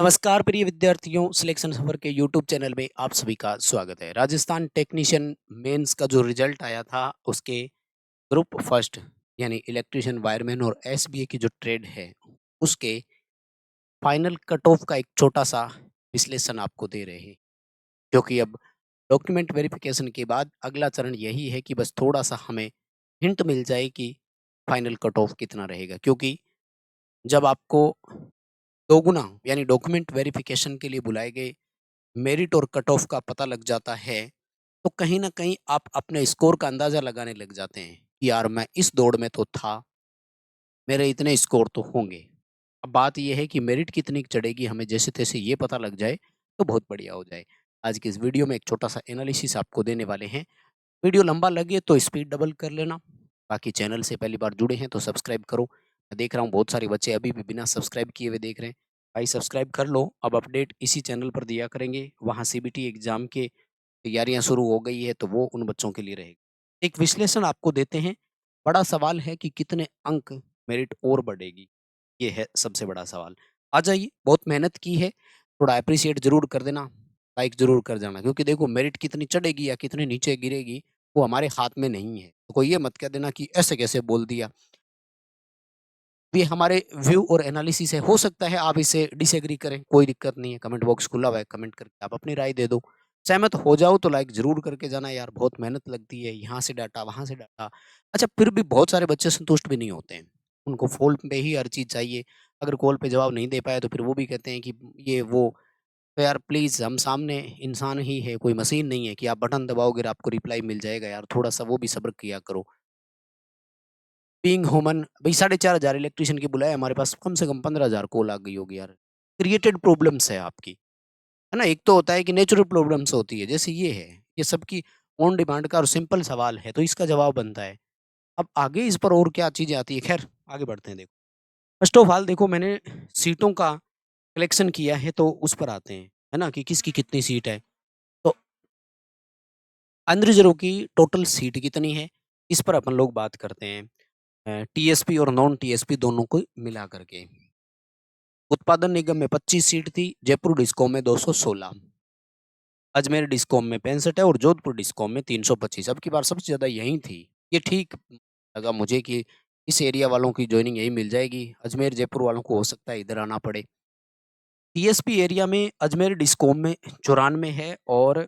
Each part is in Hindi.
नमस्कार प्रिय विद्यार्थियों, सिलेक्शन सफर के यूट्यूब चैनल में आप सभी का स्वागत है। राजस्थान टेक्नीशियन मेंस का जो रिजल्ट आया था उसके ग्रुप फर्स्ट यानी इलेक्ट्रीशियन, वायरमैन और एसबीए की जो ट्रेड है उसके फाइनल कट ऑफ का एक छोटा सा विश्लेषण आपको दे रहे हैं। क्योंकि अब डॉक्यूमेंट वेरिफिकेशन के बाद अगला चरण यही है कि बस थोड़ा सा हमें हिंट मिल जाए कि फाइनल कट ऑफ कितना रहेगा। क्योंकि जब आपको दोगुना यानी डॉक्यूमेंट वेरिफिकेशन के लिए बुलाए गए मेरिट और कट ऑफ का पता लग जाता है, तो कहीं न कहीं आप अपने स्कोर का अंदाज़ा लगाने लग जाते हैं कि यार मैं इस दौड़ में तो था, मेरे इतने स्कोर तो होंगे। अब बात ये है कि मेरिट कितनी चढ़ेगी हमें जैसे-तैसे ये पता लग जाए, तो बहुत बढ़िया हो जाए। आज की इस वीडियो में एक छोटा-सा एनालिसिस आपको देने वाले हैं। वीडियो लंबा लगे तो स्पीड डबल कर लेना। बाकी चैनल से पहली बार जुड़े हैं तो सब्सक्राइब करो। मैं देख रहा हूँ बहुत सारे बच्चे अभी भी बिना सब्सक्राइब किए हुए देख रहे हैं। भाई सब्सक्राइब कर लो, अब अपडेट इसी चैनल पर दिया करेंगे। वहाँ सीबीटी एग्ज़ाम के तैयारियाँ शुरू हो गई है तो वो उन बच्चों के लिए रहेगी। एक विश्लेषण आपको देते हैं। बड़ा सवाल है कि कितने अंक मेरिट और बढ़ेगी? ये है सबसे बड़ा सवाल। आ जाइए, बहुत मेहनत की है, थोड़ा एप्रिशिएट ज़रूर कर देना, लाइक ज़रूर कर जाना क्योंकि देखो मेरिट कितनी चढ़ेगी या कितनी नीचे गिरेगी, वो हमारे हाथ में नहीं है। तो कोई ये मत कह देना कि ऐसे कैसे बोल दिया। ये हमारे व्यू और एनालिसिस है, हो सकता है आप इसे डिसएग्री करें, कोई दिक्कत नहीं है, कमेंट बॉक्स खुला हुआ है, कमेंट करके आप अपनी राय दे दो। सहमत हो जाओ तो लाइक ज़रूर करके जाना यार, बहुत मेहनत लगती है, यहाँ से डाटा, वहाँ से डाटा। अच्छा, फिर भी बहुत सारे बच्चे संतुष्ट भी नहीं होते हैं, उनको फ़ोन पे ही हर चीज़ चाहिए, अगर कॉल पे जवाब नहीं दे पाए तो फिर वो भी कहते हैं कि ये वो। तो यार प्लीज़, हम सामने इंसान ही है, कोई मशीन नहीं है कि आप बटन दबाओगे और आपको रिप्लाई मिल जाएगा यार, थोड़ा-सा वो भी सब्र किया करो। बीइंग ह्यूमन भई 4,500 इलेक्ट्रीशियन की बुलाए, हमारे पास कम से कम 15,000 कॉल आ गई होगी यार। क्रिएटेड प्रॉब्लम्स है आपकी, है ना? एक तो होता है कि नेचुरल प्रॉब्लम्स होती है, जैसे ये है, ये सबकी ऑन डिमांड का और सिंपल सवाल है, तो इसका जवाब बनता है। अब आगे इस पर और क्या चीज़ें आती है, ख़ैर आगे बढ़ते हैं देखो। फर्स्ट ऑफ ऑल देखो, मैंने सीटों का कलेक्शन किया है तो उस पर आते हैं, है ना? कि किसकी कितनी सीट है। तो अनरिज़र्व की टोटल सीट कितनी है, इस पर अपन लोग बात करते हैं। टीएसपी और नॉन टीएसपी दोनों को मिला करके। उत्पादन निगम में 25 सीट थी, जयपुर डिस्कॉम में 216, अजमेर डिस्कॉम में 65 है और जोधपुर डिस्कॉम में 325। अब की बार सबसे ज़्यादा यहीं थी। ये ठीक लगा मुझे कि इस एरिया वालों की जॉइनिंग यहीं मिल जाएगी। अजमेर, जयपुर वालों को हो सकता है इधर आना पड़े। टीएसपी एरिया में अजमेर डिस्कॉम में 94 है और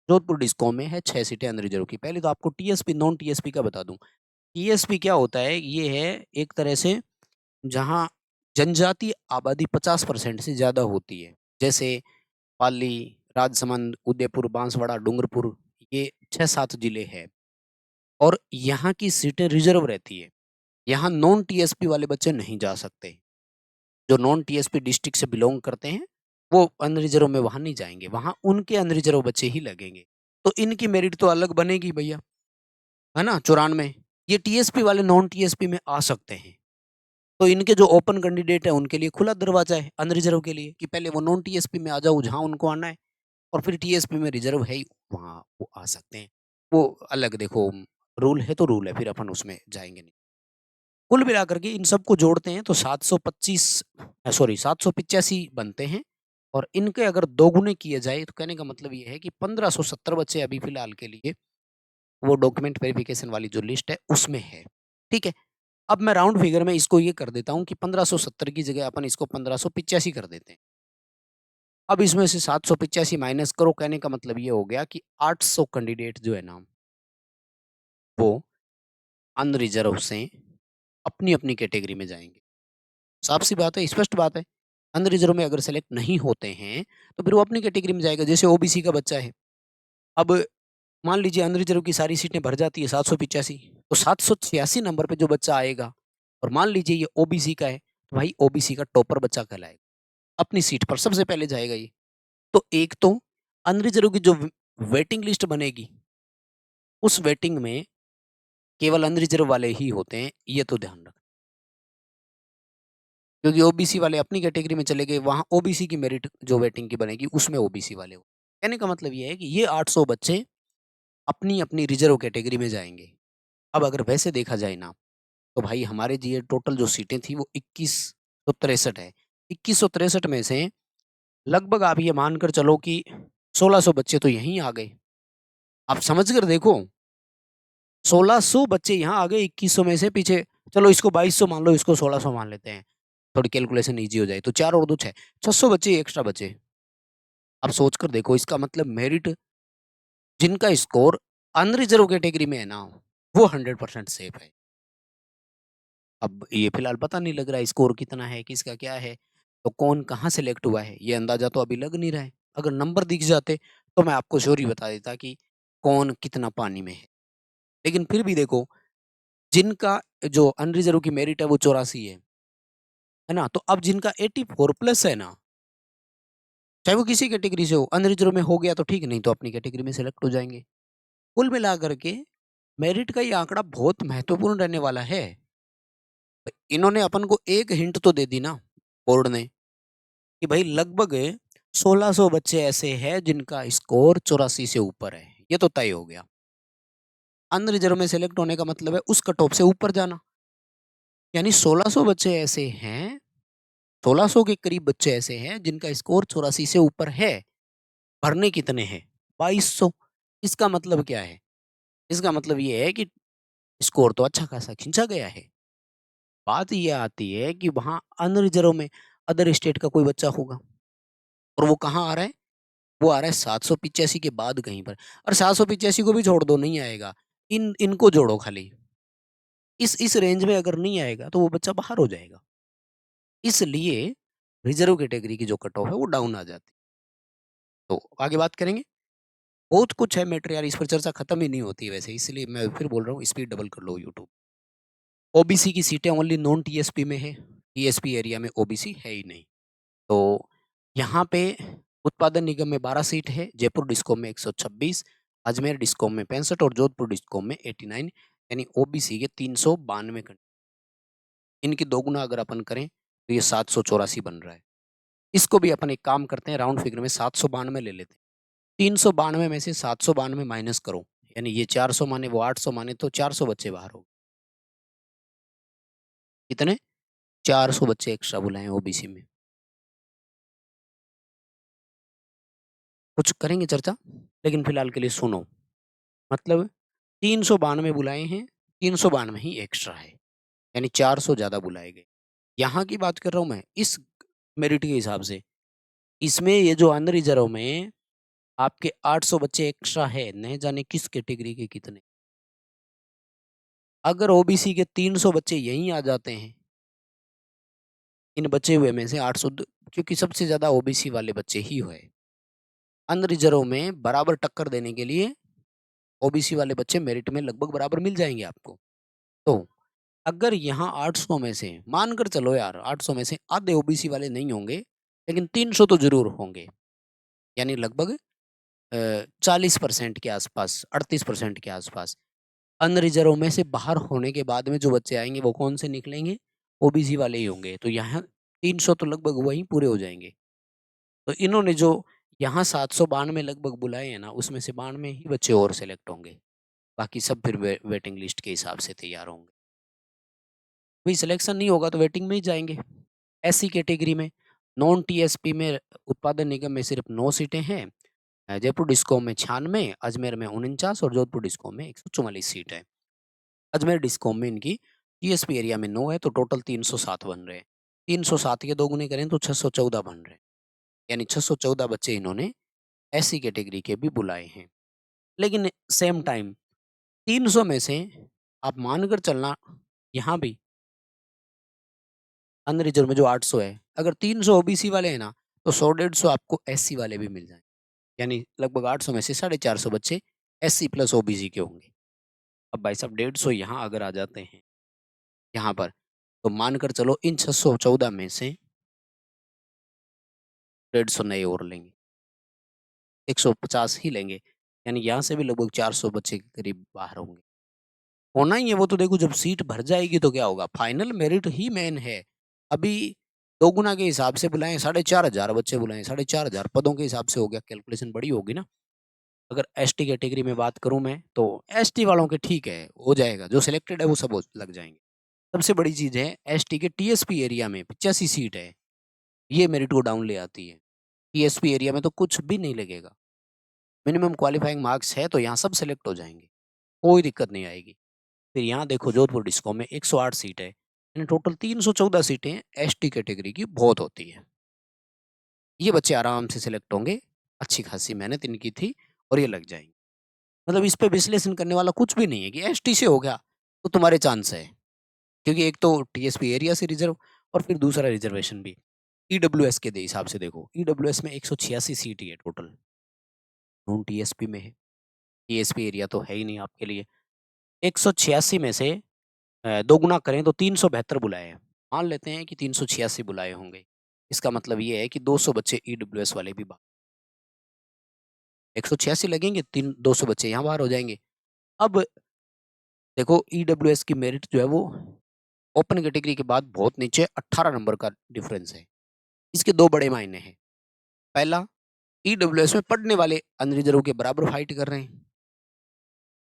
जोधपुर डिस्कॉम में है 6 सीटें अनरिज़र्व की। पहले तो आपको टीएसपी, नॉन टीएसपी का बता दूँ। टीएसपी क्या होता है? ये है एक तरह से जहाँ जनजातीय आबादी 50% से ज़्यादा होती है। जैसे पाली, राजसमंद, उदयपुर, बांसवाड़ा, डूंगरपुर, ये 6-7 जिले हैं और यहाँ की सीटें रिज़र्व रहती है। यहाँ नॉन टीएसपी वाले बच्चे नहीं जा सकते। जो नॉन टीएसपी डिस्ट्रिक्ट से बिलॉन्ग करते हैं, वो अनरिज़र्व में वहाँ नहीं जाएँगे, वहाँ उनके अनरिज़र्व बच्चे ही लगेंगे। तो इनकी मेरिट तो अलग बनेगी भैया, है ना? 94। ये टीएसपी वाले नॉन टीएसपी में आ सकते हैं। तो इनके जो ओपन कैंडिडेट है उनके लिए खुला दरवाज़ा है अनरिज़र्व के लिए कि पहले वो नॉन टीएसपी में आ जाओ जहाँ उनको आना है और फिर टीएसपी में रिज़र्व है ही, वहाँ वो आ सकते हैं। वो अलग देखो, रूल है तो रूल है, फिर अपन उसमें जाएँगे नहीं। कुल मिलाकर के इन सबको जोड़ते हैं तो 725 सॉरी 785 बनते हैं और इनके अगर दोगुने किए जाए तो कहने का मतलब ये है कि 1570 बच्चे अभी फ़िलहाल के लिए वो डॉक्यूमेंट वेरिफ़िकेशन वाली जो लिस्ट है उसमें है। ठीक है? अब मैं राउंड फिगर में इसको ये कर देता हूँ कि 1570 की जगह अपन इसको 1585 कर देते हैं। अब इसमें से 785 माइनस करो, कहने का मतलब ये हो गया कि 800 कैंडिडेट जो है ना, वो अनरिज़र्व से अपनी-अपनी कैटेगरी में जाएँगे। साफ-सी बात है, स्पष्ट बात है। अनरिज़र्व में अगर सेलेक्ट नहीं होते हैं, तो फिर वो अपनी कैटेगरी में जाएगा। जैसे ओबीसी का बच्चा है, अब मान लीजिए अनरिज़र्व की सारी सीटें भर जाती है 785, तो 786 नंबर पे जो बच्चा आएगा और मान लीजिए ये ओबीसी का है, तो भाई ओबीसी का टॉपर बच्चा कहलाएगा। अपनी सीट पर सबसे पहले जाएगा ये। तो एक तो अनरिज़र्व की जो वेटिंग लिस्ट बनेगी, उस वेटिंग में केवल अनरिज़र्व वाले ही होते हैं, ये तो ध्यान रखना। क्योंकि ओबीसी वाले अपनी कैटेगरी में चले गए, वहाँ ओबीसी की मेरिट जो वेटिंग की बनेगी, उसमें ओबीसी वाले हो। कहने का मतलब ये है कि ये 800 बच्चे अपनी-अपनी रिज़र्व कैटेगरी में जाएँगे। अब अगर वैसे देखा जाए ना, तो भाई हमारे जी ये टोटल जो सीटें थी वो 2163 है। 2163 में से लगभग आप ये मानकर चलो कि 1600 बच्चे तो यहीं आ गए। आप समझ कर देखो, 1600 बच्चे यहाँ आ गए 2100 में से पीछे, चलो इसको 2200 मान लो, इसको 1600 मान लेते हैं, थोड़ी कैलकुलेशन ईज़ी हो जाए, तो 4 और 2 6, 600 बच्चे एक्स्ट्रा बचे। आप सोच कर देखो, इसका मतलब मेरिट जिनका स्कोर अनरिज़र्व कैटेगरी में है ना, वो 100% सेफ है। अब ये फिलहाल पता नहीं लग रहा है स्कोर कितना है, किसका क्या है, तो कौन कहाँ सेलेक्ट हुआ है, ये अंदाज़ा तो अभी लग नहीं रहा है। अगर नंबर दिख जाते, तो मैं आपको श्योर ही बता देता कि कौन कितना पानी में है। लेकिन फिर भी देखो, जिनका जो अनरिज़र्व की मेरिट है वो 84 है ना? तो अब जिनका 84 प्लस है ना, चाहे वो किसी कैटेगरी से हो, अनरिज़र्व में हो गया तो ठीक, नहीं तो अपनी कैटेगरी में सेलेक्ट हो जाएँगे। कुल मिलाकर के मेरिट का ये आंकड़ा बहुत महत्वपूर्ण रहने वाला है। इन्होंने अपन को एक हिंट तो दे दी ना, बोर्ड ने, कि भाई लगभग 1600 बच्चे ऐसे हैं जिनका स्कोर 84 से ऊपर है। ये तो तय हो गया। अनरिज़र्व में सेलेक्ट होने का मतलब है उस कट ऑफ से ऊपर जाना। यानी 1600 बच्चे ऐसे हैं, 1600 के करीब बच्चे ऐसे हैं जिनका स्कोर 84 से ऊपर है। भरने कितने हैं? 2200। इसका मतलब क्या है? इसका मतलब ये है कि स्कोर तो अच्छा खासा खींचा गया है। बात ये आती है कि वहाँ अनरिज़र्व में अदर स्टेट का कोई बच्चा होगा और वो कहाँ आ रहा है? वो आ रहा है 785 के बाद कहीं पर, और 785 को भी छोड़ दो, नहीं आएगा। इनको जोड़ो खाली। इस रेंज में अगर नहीं आएगा तो वो बच्चा बाहर हो जाएगा। इसलिए रिज़र्व कैटेगरी की जो कट ऑफ है वो डाउन आ जाती है। तो आगे बात करेंगे। बहुत कुछ है मैटर यार, इस पर चर्चा खत्म ही नहीं होती है वैसे, इसलिए मैं फिर बोल रहा हूँ स्पीड डबल कर लो यूट्यूब। ओबीसी की सीटें ओनली नॉन टीएसपी में है, टीएसपी एरिया में ओबीसी है ही नहीं। तो यहाँ पे उत्पादन निगम में 12 सीट है, जयपुर डिस्कॉम में 126, अजमेर डिस्कॉम में 65 और जोधपुर डिस्कॉम में 89, यानी ओबीसी के 392 इनकी दोगुना अगर अपन करें तो ये 784 बन रहा है। इसको भी अपन एक काम करते हैं, राउंड फिगर में 792 ले लेते हैं। 392 में से 792 माइनस करो, यानी ये 400 माने वो 800 माने, तो 400 बच्चे बाहर हो। कितने? 400 बच्चे एक्स्ट्रा बुलाए ओबीसी में। कुछ करेंगे चर्चा, लेकिन फिलहाल के लिए सुनो। मतलब 392 बुलाए हैं, 392 ही एक्स्ट्रा है, यानी 400 ज़्यादा बुलाए गए। यहाँ की बात कर रहा हूँ मैं इस मेरिट के हिसाब से। इसमें ये जो अनरिज़र्व में आपके 800 बच्चे एक्स्ट्रा है, न जाने किस कैटेगरी के कितने। अगर ओबीसी के 300 बच्चे यहीं आ जाते हैं, इन बचे हुए में से 800, क्योंकि सबसे ज़्यादा ओबीसी वाले बच्चे ही हुए। अनरिज़र्व में बराबर टक्कर देने के लिए ओबीसी वाले बच्चे मेरिट में लगभग बराबर मिल जाएँगे आपको। तो अगर यहाँ 800 में से मानकर चलो यार, 800 में से आधे ओबीसी वाले नहीं होंगे, लेकिन 300 तो ज़रूर होंगे। यानी लगभग 40% के आसपास, 38% के आसपास। अनरिज़र्व में से बाहर होने के बाद में जो बच्चे आएँगे वो कौन से निकलेंगे? ओबीसी वाले ही होंगे। तो यहाँ 300 तो लगभग वहीं पूरे हो जाएँगे। तो इन्होंने जो यहाँ 792 लगभग बुलाए हैं ना, उसमें से 92 ही बच्चे और सेलेक्ट होंगे। बाकी सब फिर वेटिंग लिस्ट के हिसाब से तैयार होंगे। वही सिलेक्शन नहीं होगा तो वेटिंग में ही जाएँगे। एससी कैटेगरी में नॉन टीएसपी में उत्पादन निगम में सिर्फ 9 सीटें हैं। जयपुर डिस्कॉम में 96, अजमेर में 49 और जोधपुर डिस्कॉम में 144 सीट है। अजमेर डिस्कॉम में इनकी टीएसपी एरिया में 9 है, तो टोटल 307 बन रहे हैं। 307 के दोगुने करें तो 614 बन रहे हैं। यानी 614 बच्चे इन्होंने एससी कैटेगरी के भी बुलाए हैं। लेकिन सेम टाइम 300 में से आप मानकर चलना, यहाँ भी अनरिजर्व में जो 800 है, अगर 300 ओबीसी वाले हैं ना, तो 100-150 आपको एससी वाले भी मिल जाएँ। यानी लगभग 800 में से 450 बच्चे एससी प्लस ओबीसी के होंगे। अब भाई साहब 150 यहाँ अगर आ जाते हैं, यहाँ पर, तो मानकर चलो इन 614 में से 150 नए और लेंगे, 150 ही लेंगे। यानी यहाँ से भी लगभग 400 बच्चे के करीब बाहर होंगे। होना ही है, वो तो देखो जब सीट भर जाएगी तो क्या होगा, फाइनल मेरिट ही मेन है। अभी दोगुना के हिसाब से बुलाएँ, 4500 बच्चे बुलाएँ, 4500 पदों के हिसाब से हो गया, कैलकुलेशन बड़ी होगी ना। अगर एसटी कैटेगरी में बात करूँ मैं, तो एसटी वालों के ठीक है, हो जाएगा, जो सिलेक्टेड है वो सब हो लग जाएँगे। सबसे बड़ी चीज़ है एसटी के टीएसपी एरिया में 85 सीट है, ये मेरिट को डाउन ले आती है। टीएसपी एरिया में तो कुछ भी नहीं लगेगा। मिनिमम क्वालिफाइंग मार्क्स है तो यहाँ सब सेलेक्ट हो जाएँगे, कोई दिक्कत नहीं आएगी। फिर यहाँ देखो जोधपुर डिस्कॉम में 108 सीट है, यानी टोटल 314 सीटें एसटी कैटेगरी की बहुत होती है। ये बच्चे आराम से सिलेक्ट होंगे, अच्छी खासी मेहनत इनकी थी और ये लग जाएँगे। मतलब इस पे विश्लेषण करने वाला कुछ भी नहीं है कि एसटी से हो गया, तो तुम्हारे चांस है। क्योंकि एक तो टीएसपी एरिया से रिज़र्व और फिर दूसरा रिज़र्वेशन भी। ईडब्ल्यूएस के दे हिसाब से देखो, ईडब्ल्यूएस में 186 सीट ही है टोटल, नॉन टीएसपी में है। टीएसपी एरिया तो है ही नहीं आपके लिए। 186 में से दोगुना करें तो 372 बुलाए हैं। मान लेते हैं कि 386 बुलाए होंगे। इसका मतलब ये है कि 200 बच्चे ईडब्ल्यूएस वाले भी 186 लगेंगे, 200 बच्चे यहाँ बाहर हो जाएँगे। अब देखो ईडब्ल्यूएस की मेरिट जो है वो ओपन कैटेगरी के बाद बहुत नीचे 18 नंबर का डिफरेंस है। इसके 2 बड़े मायने हैं। पहला, ईडब्ल्यूएस में पढ़ने वाले अनरिजर्व के बराबर फाइट कर रहे हैं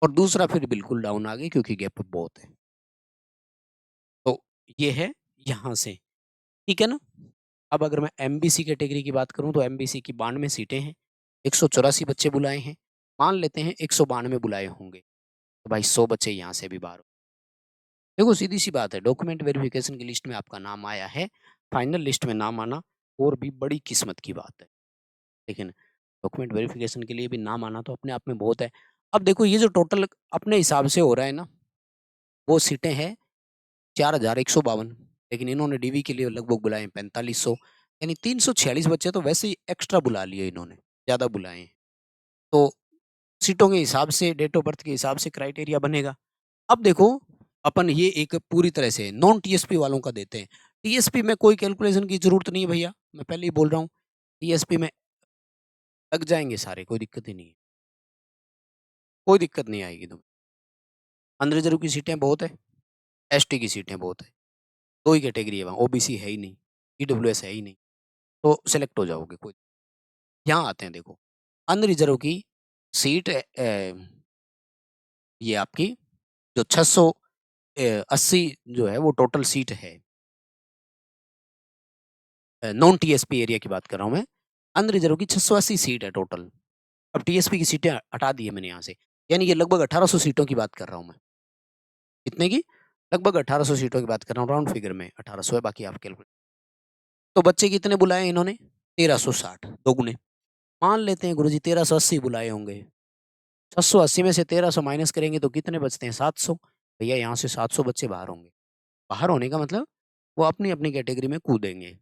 और दूसरा फिर बिल्कुल डाउन आ गए क्योंकि गैप बहुत है। तो ये है यहाँ से, ठीक है ना? अब अगर मैं एमबीसी कैटेगरी की बात करूँ तो एमबीसी की 92 सीटें हैं, 184 बच्चे बुलाए हैं। मान लेते हैं 192 बुलाए होंगे, तो भाई 100 बच्चे यहाँ से भी बाहर हो। देखो सीधी-सी बात है, डॉक्यूमेंट वेरिफिकेशन की लिस्ट में आपका नाम आया है, फाइनल लिस्ट में नाम आना और भी बड़ी किस्मत की बात है। लेकिन डॉक्यूमेंट वेरिफिकेशन के लिए भी नाम आना तो अपने आप में बहुत है। अब देखो ये जो टोटल अपने हिसाब से हो रहा है ना, वो सीटें हैं 4152, लेकिन इन्होंने डीवी के लिए लगभग बुलाए हैं 4500, यानी 346 बच्चे तो वैसे ही एक्स्ट्रा बुला लिए इन्होंने, ज़्यादा बुलाए हैं। तो सीटों के हिसाब से, डेट ऑफ बर्थ के हिसाब से क्राइटेरिया बनेगा। अब देखो, अपन ये एक पूरी तरह से नॉन टीएसपी वालों का देते हैं। टीएसपी में कोई कैलकुलेशन की ज़रूरत नहीं है भैया, मैं पहले ही बोल रहा हूँ। टीएसपी में लग जाएँगे सारे, कोई दिक्कत ही नहीं है। कोई दिक्कत नहीं आएगी तुम्हें। अनरिज़र्व की सीटें बहुत है, एसटी की सीटें बहुत है। 2 ही कैटेगरी है वहाँ, ओबीसी है ही नहीं, ईडब्ल्यूएस है ही नहीं, तो सेलेक्ट हो जाओगे कोई। यहाँ आते हैं देखो, अनरिज़र्व की सीट ये आपकी जो 80 जो है वो टोटल सीट है। नॉन टीएसपी एरिया की बात कर रहा हूँ मैं। अनरिज़र्व की 680 सीट है टोटल। अब टीएसपी की सीटें हटा दी है मैंने यहाँ से। यानी ये लगभग 1800 सीटों की बात कर रहा हूँ मैं। कितने की? लगभग 1800 सीटों की बात कर रहा हूँ, राउंड फिगर में 1800 है, बाकी आप कैलकुलेट। तो बच्चे कितने बुलाए इन्होंने? 1360 दोगुने। मान लेते हैं गुरुजी 1380 बुलाए होंगे। 680 में से 1300 माइनस करेंगे तो कितने बचते हैं? 700। भैया यहाँ से 700 बच्चे बाहर होंगे। बाहर होने का मतलब वो अपनी-अपनी कैटेगरी में कूदेंगे।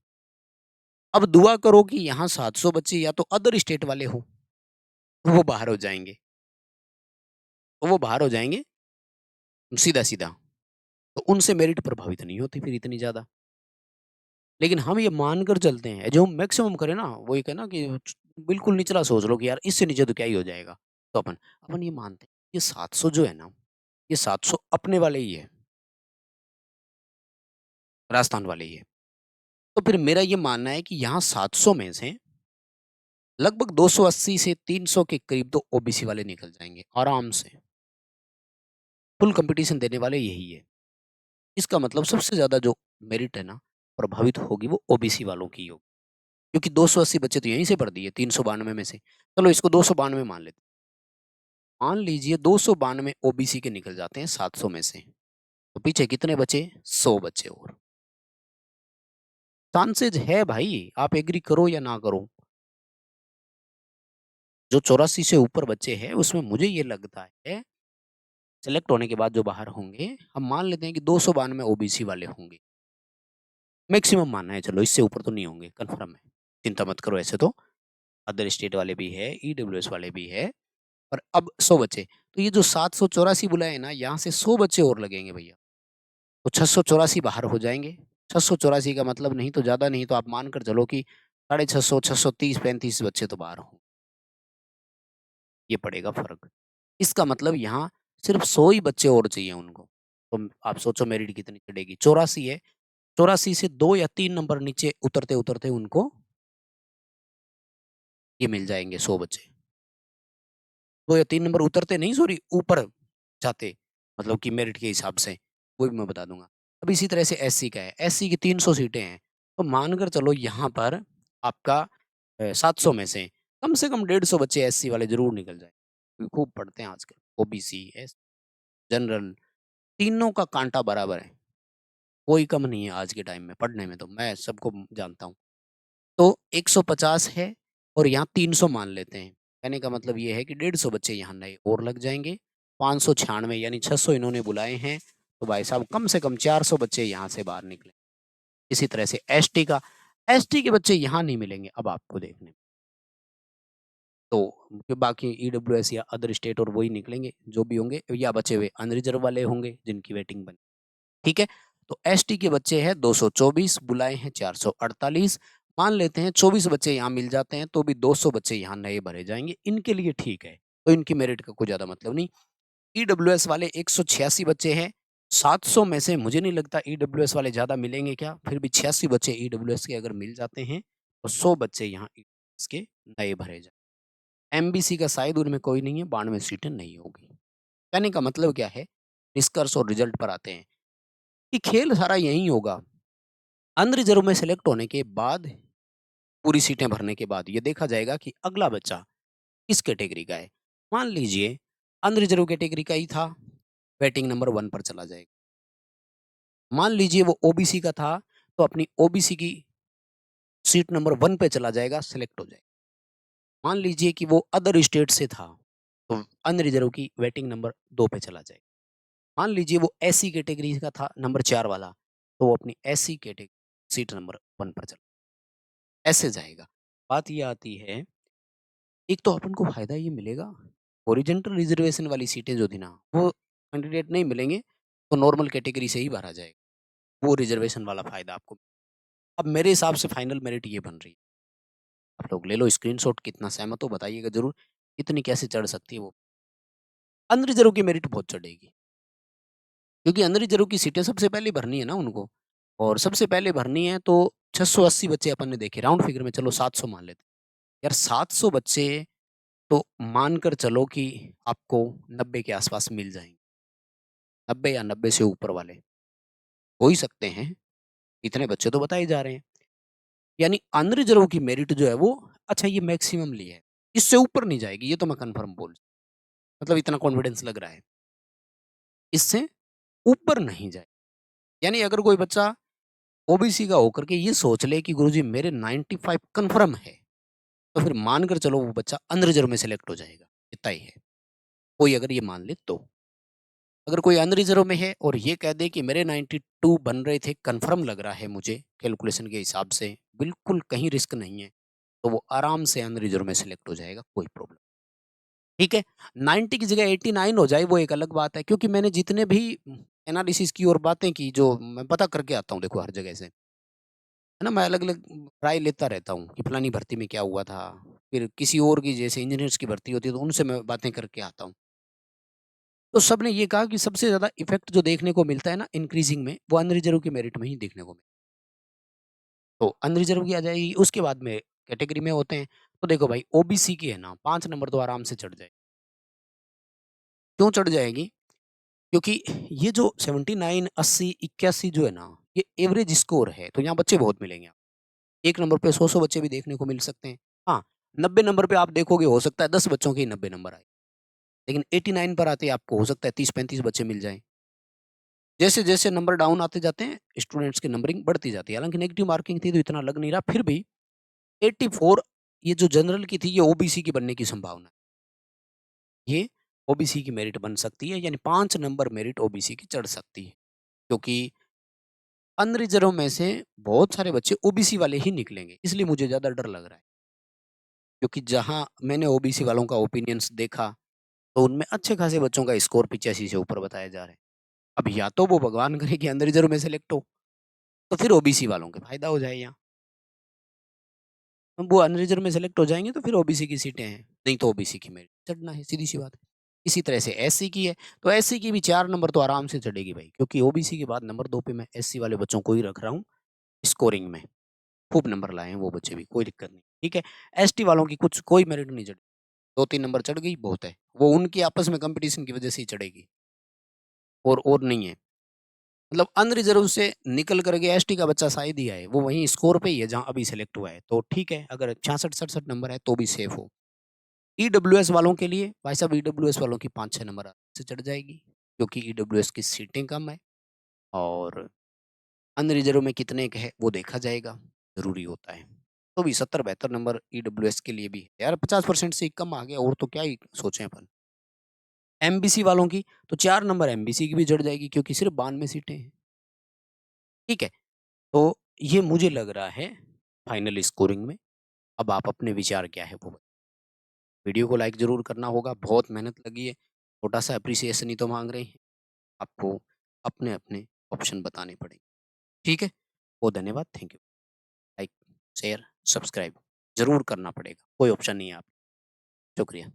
अब दुआ करो कि यहाँ 700 बच्चे या तो अदर स्टेट वाले हों, तो वो बाहर हो जाएँगे। तो वो बाहर हो जाएँगे सीधा-सीधा। तो उनसे मेरिट प्रभावित नहीं होती फिर इतनी ज़्यादा। लेकिन हम ये मानकर चलते हैं, जो हम मैक्सिमम करें ना, वो एक है ना कि बिल्कुल निचला सोच लो कि यार इससे नीचे तो क्या ही हो जाएगा। तो अपन ये मानते हैं, ये 700 जो है ना, ये 700 अपने वाले ही है, राजस्थान वाले ही है। तो फिर मेरा ये मानना है कि यहाँ 700 में से लगभग 280 से 300 के करीब तो ओबीसी वाले निकल जाएँगे, आराम से। फुल कॉम्पिटिशन देने वाले यही है। इसका मतलब सबसे ज़्यादा जो मेरिट है ना, प्रभावित होगी वो ओबीसी वालों की होगी। क्योंकि 280 बच्चे तो यहीं से भर दिए 392 में से। चलो इसको 292 मान लेते हैं। मान लीजिए 292 ओबीसी के निकल जाते हैं 700 में से। तो पीछे कितने बचे? 100 बचे और। चांसेज़ है भाई, आप एग्री करो या ना करो। जो 84 से ऊपर बच्चे हैं उसमें मुझे ये लगता है सेलेक्ट होने के बाद जो बाहर होंगे, हम मान लेते हैं कि 292 ओबीसी वाले होंगे। मैक्सिमम मानना है, चलो इससे ऊपर तो नहीं होंगे, कन्फर्म है। चिंता मत करो, ऐसे तो अदर स्टेट वाले भी है, ईडब्ल्यूएस वाले भी है। और अब 100 बचे, तो ये जो 784 बुलाए ना, यहाँ से 100 बच्चे और लगेंगे भैया, तो 684 बाहर हो जाएँगे। 684 का मतलब नहीं तो ज़्यादा नहीं तो आप मान कर चलो कि साढ़े 600, 630, 35 बच्चे तो बाहर हों, ये पड़ेगा फ़र्क। इसका मतलब यहाँ सिर्फ़ 100 ही बच्चे और चाहिए उनको, तो आप सोचो मेरिट कितनी चढ़ेगी, 84 है, 84 से 2 या 3 नंबर नीचे उतरते-उतरते उनको ये मिल जाएँगे 100 बच्चे। 2 या 3 नंबर उतरते नहीं, सॉरी ऊपर जाते, मतलब कि मेरिट के हिसाब से, वो भी मैं बता दूँगा। अब इसी तरह से एससी का है, एससी की 300 सीटें हैं, तो मानकर चलो यहाँ पर आपका 700 में से कम 150 बच्चे एससी वाले जरूर निकल जाए, क्योंकि खूब पढ़ते हैं आजकल। ओबीसी, एस, जनरल, तीनों का कांटा बराबर है, कोई कम नहीं है आज के टाइम में पढ़ने में, तो मैं सबको जानता हूँ। तो 150 है और यहाँ 300 मान लेते हैं। कहने का मतलब ये है कि 150 बच्चे यहाँ नए और लग जाएंगे। 596 यानी 600 इन्होंने बुलाए हैं, तो भाई साहब कम से कम 400 बच्चे यहाँ से बाहर निकले। इसी तरह से एसटी का, एसटी के बच्चे यहाँ नहीं मिलेंगे अब आपको देखने में। तो बाकी ईडब्ल्यूएस या अदर स्टेट और वही निकलेंगे जो भी होंगे, या बचे हुए अनरिजर्व वाले होंगे जिनकी वेटिंग बनी। ठीक है, तो एसटी के बच्चे हैं 224, बुलाए हैं 448। मान लेते हैं 24 बच्चे यहाँ मिल जाते हैं, तो भी 200 बच्चे यहाँ नए भरे जाएंगे, इनके लिए ठीक है, तो इनकी मेरिट का कोई ज्यादा मतलब नहीं। ईडब्ल्यूएस वाले 186 बच्चे हैं, 700 में से मुझे नहीं लगता ईडब्ल्यूएस वाले ज्यादा मिलेंगे क्या, फिर भी 86 बच्चे ईडब्ल्यूएस के अगर मिल जाते हैं तो 100 बच्चे यहाँ ईडब्ल्यूएस के नए भरे जाए। एमबीसी का शायद उनमें कोई नहीं है, 92 सीटें नहीं होगी। कहने का मतलब क्या है, निष्कर्ष और रिजल्ट पर आते हैं कि खेल सारा यही होगा। अनरिजर्व में सेलेक्ट होने के बाद, पूरी सीटें भरने के बाद ये देखा जाएगा कि अगला बच्चा किस कैटेगरी का है। मान लीजिए अनरिजर्व कैटेगरी का ही था, बैटिंग नंबर 1 पर चला जाएगा। मान लीजिए वो ओबीसी का था, तो अपनी ओबीसी की सीट नंबर 1 पे चला जाएगा, सेलेक्ट हो जाएगा। मान लीजिए कि वो अदर स्टेट से था, तो अनरिजर्व की वेटिंग नंबर 2 पे चला जाएगा। मान लीजिए वो एससी कैटेगरी का था, नंबर 4 वाला, तो वो अपनी एससी कैटेगरी सीट नंबर 1 पर चला, ऐसे जाएगा। बात ये आती है, एक तो अपन को फायदा ये मिलेगा, ओरिजेंटल रिजर्वेशन वाली सीटें जो थी ना, वो कैंडिडेट नहीं मिलेंगे, तो नॉर्मल कैटेगरी से ही भरा जाएगा, वो रिजर्वेशन वाला फायदा आपको। अब मेरे हिसाब से फाइनल मेरिट ये बन रही है, आप लोग ले लो स्क्रीनशॉट, कितना सहमत हो बताइएगा जरूर, इतनी कैसे चढ़ सकती है वो। अनरिजर्व की मेरिट बहुत चढ़ेगी, क्योंकि अनरिजर्व की सीटें सबसे पहले भरनी है ना उनको, और सबसे पहले भरनी है, तो 680 बच्चे अपन ने देखे, राउंड फिगर में चलो 700 मान लेते हैं। यार 700 बच्चे, तो मानकर चलो कि आपको 90 के आसपास मिल जाएंगे, 90 या 90 से ऊपर वाले हो ही सकते हैं, इतने बच्चे तो बताए जा रहे हैं। यानी अनरिजर्व की मेरिट जो है वो, अच्छा ये मैक्सिमम ली है, इससे ऊपर नहीं जाएगी, ये तो मैं कंफर्म बोल, मतलब इतना कॉन्फिडेंस लग रहा है, इससे ऊपर नहीं जाए। यानी अगर कोई बच्चा ओबीसी का होकर के ये सोच ले कि गुरुजी मेरे 95 कंफर्म है, तो फिर मानकर चलो वो बच्चा अनरिजर्व में सेलेक्ट हो जाएगा, इतना ही है। कोई अगर ये मान ले तो, अगर कोई अनरिजर्व में है और ये कह दे कि मेरे 92 बन रहे थे, कंफर्म लग रहा है मुझे कैलकुलेशन के हिसाब से, बिल्कुल कहीं रिस्क नहीं है, तो वो आराम से अनरिजर्व में सेलेक्ट हो जाएगा, कोई प्रॉब्लम। ठीक है, 90 की जगह 89 हो जाए वो एक अलग बात है, क्योंकि मैंने जितने भी एनालिसिस की और बातें की, जो मैं पता करके आता हूँ देखो हर जगह से, है ना, मैं अलग अलग राय लेता रहता हूँ कि फलानी भर्ती में क्या हुआ था, फिर किसी और की जैसे इंजीनियर्स की भर्ती होती है तो उनसे मैं बातें करके आता हूँ। तो सबने ये कहा कि सबसे ज़्यादा इफ़ेक्ट जो देखने को मिलता है ना इंक्रीज़िंग में, वो अनरिज़र्व के मेरिट में ही देखने को मिलता है। तो अनरिज़र्व की आ जाएगी, उसके बाद में कैटेगरी में होते हैं। तो देखो भाई ओबीसी की है ना, 5 नंबर तो आराम से चढ़ जाए। क्यों चढ़ जाएगी? क्योंकि ये जो 79, 80, 81 जो है ना, ये एवरेज स्कोर है, तो यहाँ बच्चे बहुत मिलेंगे। 1 नंबर पे 100-100 बच्चे भी देखने को मिल सकते हैं। हाँ, 90 नंबर पे आप देखोगे हो सकता है 10 बच्चों के ही 90 नंबर आए। लेकिन 89 पर आते आपको हो सकता है 30-35 बच्चे मिल जाएँ। जैसे-जैसे नंबर डाउन आते जाते हैं, स्टूडेंट्स की नंबरिंग बढ़ती जाती है। हालाँकि नेगेटिव मार्किंग थी तो इतना लग नहीं रहा, फिर भी 84 ये जो जनरल की थी, ये ओबीसी की बनने की संभावना है। ये ओबीसी की मेरिट बन सकती है, यानी 5 नंबर मेरिट ओबीसी की चढ़ सकती है। क्योंकि अनरिजर्व में से बहुत सारे बच्चे ओबीसी वाले ही निकलेंगे, इसलिए मुझे ज़्यादा डर लग रहा है। क्योंकि जहाँ मैंने ओबीसी वालों का ओपिनियंस देखा, तो उनमें अच्छे खासे बच्चों का स्कोर 85 से ऊपर बताया जा रहा है। अब या तो वो भगवान करे कि अंदर रिजर्व में सेलेक्ट हो, तो फिर ओबीसी वालों के फायदा हो जाए यहाँ। वो अनरिजर्व में सेलेक्ट हो जाएँगे तो फिर ओबीसी की सीटें हैं, नहीं तो ओबीसी की मेरिट चढ़ना है, सीधी-सी बात है। इसी तरह से एससी की है, तो एससी की भी 4 नंबर तो आराम से चढ़ेगी भाई, क्योंकि ओबीसी के बाद नंबर 2 पे मैं एससी वाले बच्चों को ही रख रहा हूँ स्कोरिंग में। खूब नंबर लाए हैं वो बच्चे भी, कोई दिक्कत नहीं, ठीक है। एसटी वालों की कुछ कोई मेरिट नहीं चढ़ी, 2-3 नंबर चढ़ गई बहुत है। वो उनकी आपस में कॉम्पिटिशन की वजह से ही चढ़ेगी, और नहीं है। मतलब अनरिजर्व से निकल करके एसटी का बच्चा शायद ही आए, वो वहीं स्कोर पे ही है जहाँ अभी सेलेक्ट हुआ है, तो ठीक है, अगर 66-67 नंबर है तो भी सेफ हो। ईडब्ल्यूएस वालों के लिए भाई साहब, ईडब्ल्यूएस वालों की 5-6 नंबर आराम से चढ़ जाएगी, क्योंकि ईडब्ल्यूएस की सीटें कम है और अनरिजर्व में कितने का है वो देखा जाएगा, ज़रूरी होता है। तो भी 70-72 नंबर ईडब्ल्यूएस के लिए भी है। यार 50% से कम आ गया और तो क्या ही सोचें अपन। एमबीसी वालों की तो 4 नंबर एमबीसी की भी जड़ जाएगी, क्योंकि सिर्फ 92 सीटें हैं। ठीक है, तो ये मुझे लग रहा है फाइनल स्कोरिंग में। अब आप अपने विचार क्या है वो बताइए। वीडियो को लाइक ज़रूर करना होगा, बहुत मेहनत लगी है, छोटा-सा एप्रिसिएशन ही तो माँग रहे हैं। आपको अपने-अपने ऑप्शन बताने पड़ेंगे। ठीक है? बहुत धन्यवाद, thank you. Like, share, subscribe ज़रूर करना पड़ेगा, कोई ऑप्शन नहीं है आप। शुक्रिया।